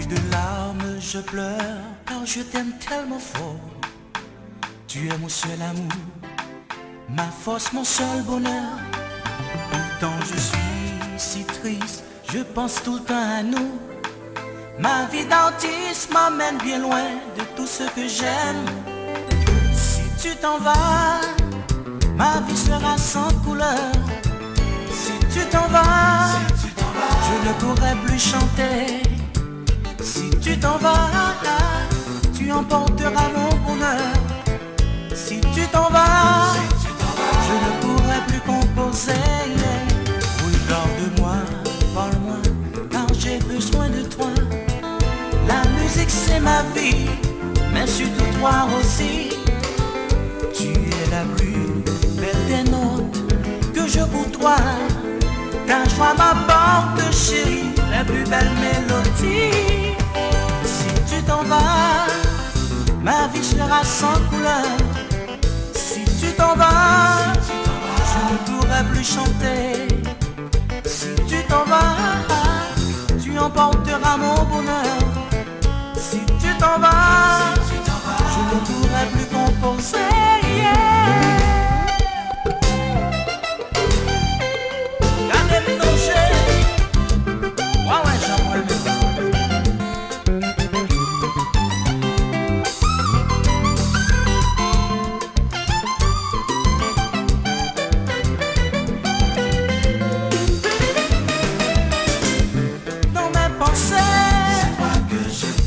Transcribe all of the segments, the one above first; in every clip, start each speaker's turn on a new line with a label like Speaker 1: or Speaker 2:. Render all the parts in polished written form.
Speaker 1: de larmes je pleure, car je t'aime tellement fort. Tu es mon seul amour, ma force, mon seul bonheur. Pourtant je suis si triste, je pense tout le temps à nous. Ma vie d'artiste m'emmène bien loin de tout ce que j'aime. Si tu t'en vas, ma vie sera sans couleur. Si tu t'en vas, je ne pourrai plus chanter. Si tu t'en vas, tu emporteras mon bonheur. Si tu t'en vas, je ne pourrai plus composer. Regarde-moi, parle-moi, car j'ai besoin de toi. La musique c'est ma vie, mais surtout toi aussi. Tu es la plus belle des notes que je côtoie. Ta joie m'apporte, chérie, la plus belle mélodie. Si tu t'en vas, ma vie sera sans couleur. Si tu t'en vas, je ne pourrai plus chanter. Si tu t'en vas, tu emporteras mon bonheur. Si tu t'en vas, je ne pourrai plus composer.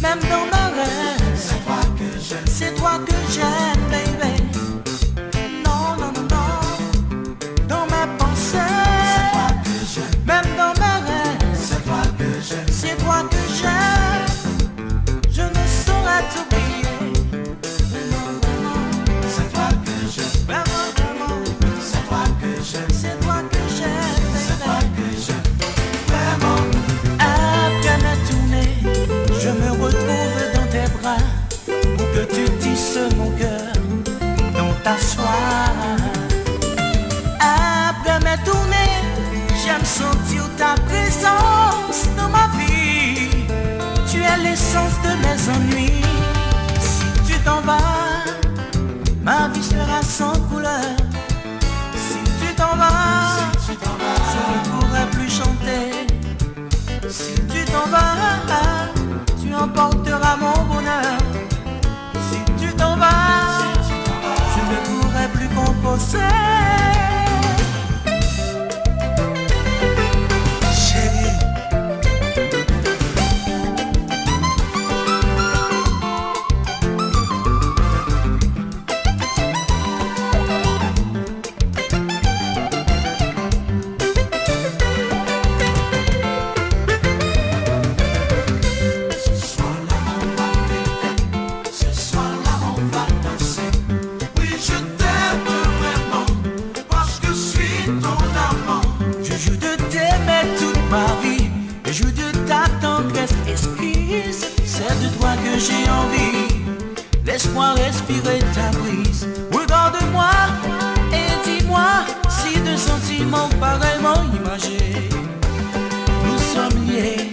Speaker 1: Même dans ma rêve, c'est toi que j'aime. C'est toi que j'aime, baby. Non, non, non, non. Dans ma pensée, c'est toi que j'aime. Même dans ma rêve, c'est toi que j'aime. C'est toi que j'aime. Je ne saurais t'oublier. Non, non, non. C'est toi que j'aime. Vraiment, vraiment. C'est toi que j'aime. C'est toi que j'aime, baby. C'est toi que j'aime. Vraiment. Après ma tournée, je me retrouve dans tes bras pour que tu tisses mon cœur dans ta soie. Après mes tournées, j'aime sentir ta présence dans ma vie. Tu es l'essence de mes ennuis. Si tu t'en vas, ma vie sera sans couleur. Si tu t'en vas, je ne pourrai plus chanter. Si tu t'en vas, tu emporteras mon bonheur. Si tu t'en vas, je ne pourrai plus composer. Chérie, c'est de toi que j'ai envie. Laisse-moi respirer ta brise. Regarde-moi et dis-moi si de sentiments pareillement imagés nous sommes liés.